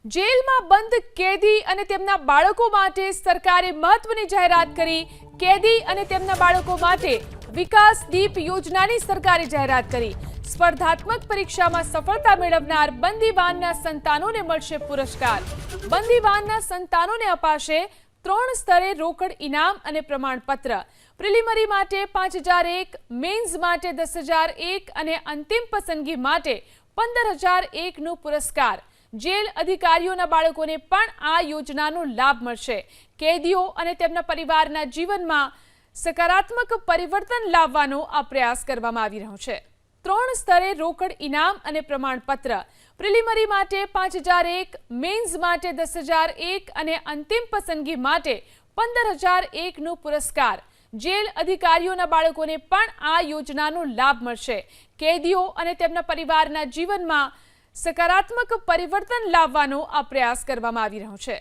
જેલમાં બંધ કેદી અને તેમના બાળકો માટે સરકારે મહત્વની જાહેરાત કરી। કેદી અને તેમના બાળકો માટે વિકાસ દીપ યોજનાની સરકારે જાહેરાત કરી। સ્પર્ધાત્મક પરીક્ષામાં સફળતા મેળવનાર બંદીવાનના સંતાનોને મળશે પુરસ્કાર। બંદીવાનના સંતાનોને અપાશે 3 સ્તરે રોકડ ઇનામ અને પ્રમાણપત્ર। પ્રિલિમરી માટે 5001, મેન્સ માટે 10001 અને અંતિમ પસંદગી માટે 15001 નો પુરસ્કાર। જેલ અધિકારીઓના બાળકોને પણ આ યોજનાનો લાભ મળશે। કેદીઓ અને તેમના પરિવારના જીવનમાં સકારાત્મક પરિવર્તન લાવવાનો આ પ્રયાસ કરવામાં આવી રહ્યો છે। 3 સ્તરે રોકડ ઇનામ અને પ્રમાણપત્ર। પ્રિલિમરી માટે 5001, મેન્સ માટે 10001 અને અંતિમ પસંદગી માટે 15001 નો પુરસ્કાર। જેલ અધિકારીઓના બાળકોને પણ આ યોજનાનો લાભ મળશે। કેદીઓ અને તેમના પરિવારના જીવનમાં સકારાત્મક પરિવર્તન લાવવાનો આ પ્રયાસ કરવામાં આવી રહ્યો છે।